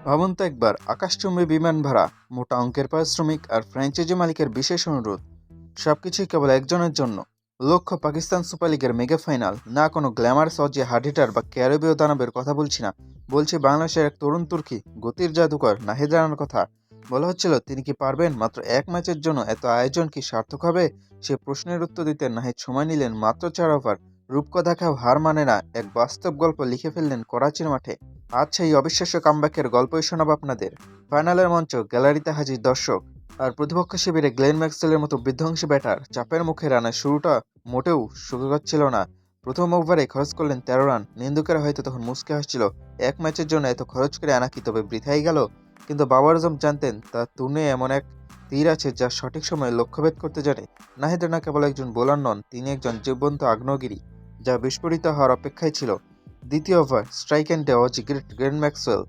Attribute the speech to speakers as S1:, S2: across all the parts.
S1: ভাবুন তো একবার, আকাশচুম্বী বিমান ভাড়া, মোটা অঙ্কের পারিশ্রমিক আর ফ্র্যাঞ্চাইজি মালিকের বিশেষ অনুরোধ, সবকিছুই কেবল একজনের জন্য। লক্ষ্য পাকিস্তান সুপার লিগের মেগা ফাইনাল। না কোনো গ্ল্যামার সজি হার্ড হিটার বা ক্যারিবীয় দানবের কথা বলছি না, বলছি বাংলাদেশের এক তরুণ তুর্কি গতির জাদুকর নাহিদ রানার কথা। বলা হচ্ছিল তিনি কি পারবেন, মাত্র এক ম্যাচের জন্য এত আয়োজন কি সার্থক হবে? সে প্রশ্নের উত্তর দিতে নাহিদ সময় নিলেন মাত্র 4 ওভার। রূপকথাকেও হার মানে না, এক বাস্তব গল্প লিখে ফেললেন করাচির মাঠে। আজ সেই অবিশ্বাস্য কামব্যাকের গল্পই শোনাব আপনাদের। ফাইনালের মঞ্চ, গ্যালারিতে হাজির দর্শক, আর প্রতিপক্ষ শিবিরে গ্লেন ম্যাক্সওয়েলের মতো বিধ্বংসী ব্যাটার। চাপের মুখে রানের শুরুটা মোটেও সুখকর ছিল না। প্রথম ওভারে খরচ করলেন 13 রান। নিন্দুকেরা হয়তো তখন মুচকে হাসছিল, এক ম্যাচের জন্য এত খরচ করে আনা কি তবে বৃথাই গেল? কিন্তু বাবর আজম জানতেন তার তুনে এমন এক তীর আছে যা সঠিক সময়ে লক্ষ্যভেদ করতে জানে। নাহিদ রানা কেবল একজন বোলার নন, তিনি একজন জীবন্ত আগ্নেয়গিরি, যা বিস্ফোরিত হওয়ার অপেক্ষায় ছিল। দ্বিতীয় ওভার স্ট্রাইক এন্ডে অজি গ্লেন ম্যাক্সওয়েল,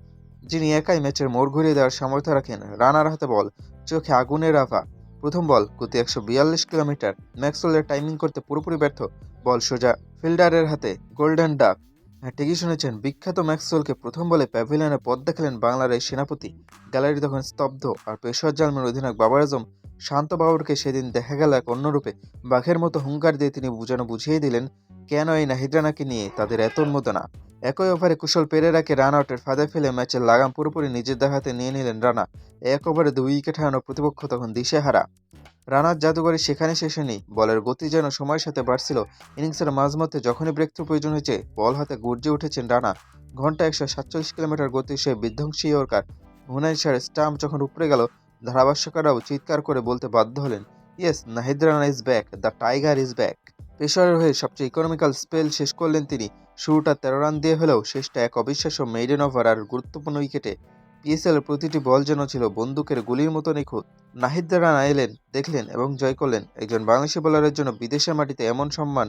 S1: যিনি একাই ম্যাচের মোড় ঘুরিয়ে দেওয়ার সামর্থ্য রাখেন। রানার হাতে বল, চোখে আগুনের আভা। প্রথম বল, গতি 142 কিলোমিটার। ম্যাক্সওয়েলের টাইমিং করতে পুরোপুরি ব্যর্থ। বল সোজা ফিল্ডারের হাতে, গোল্ডেন ডাক। হ্যাঁ, ঠিকই শুনেছেন, বিখ্যাত ম্যাক্সওয়েলকে প্রথম বলে প্যাভিলিয়নে পথ দেখালেন বাংলার এই সেনাপতি। গ্যালারি তখন স্তব্ধ, আর পেশোয়ার জালমের অধিনায়ক বাবর আজম, শান্ত বাবরকে সেদিন দেখা গেল এক অন্য রূপে। বাঘের মতো হুঙ্কার দিয়ে তিনি বুঝিয়ে দিলেন কেন এই নাহিদ রানাকে নিয়ে তাদের এত উন্মাদনা। একই ওভারে কুশল পেরেরাকে রান আউটের ফাঁদে ফেলে ম্যাচের লাগাম পুরোপুরি নিজেদের হাতে নিয়ে নিলেন রানা। এক ওভারে 2 উইকেট হারানো প্রতিপক্ষ তখন দিশেহারা। রানার জাদুঘরে সেখানে শেষে নেই, বলের গতি যেন সময়ের সাথে বাড়ছিল। ইনিংসের মাঝমধ্যে যখনই ব্রেক থ্রু প্রয়োজন হয়েছে, বল হাতে গর্জে উঠেছেন রানা। ঘন্টা 147 কিলোমিটার গতি সে বিধ্বংসী ইয়র্কার। ভুবনেশ্বর স্টাম্প যখন উপড়ে গেল, ধারাভাষ্যকাররাও চিৎকার করে বলতে বাধ্য হলেন, yes, Nahid Rana is back, the tiger is back. পেশোয়ারের হয়ে সবচেয়ে ইকোনমিক্যাল স্পেল শেষ করলেন তিনি। শুরুটা 13 রান দিয়ে হলেও শেষটা এক অবিশ্বাস্য মেইডেন ওভার আর গুরুত্বপূর্ণ উইকেটে। পিএসএল এর প্রতিটি বল যেন ছিল বন্দুকের গুলির মতো নিখুঁত। নাহিদ রানা এলেন, দেখলেন এবং জয় করলেন। একজন বাংলাদেশি বোলারের জন্য বিদেশের মাটিতে এমন সম্মান,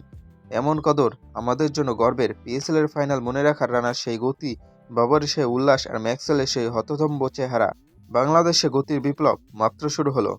S1: এমন কদর আমাদের জন্য গর্বের। পিএসএল এর ফাইনাল মনে রাখার রানার সেই গতি, বাবরের সেই উল্লাস আর ম্যাক্সওয়েলের সেই হতভম্ব চেহারা। বাংলাদেশে গতির বিপ্লব মাত্র শুরু হলো।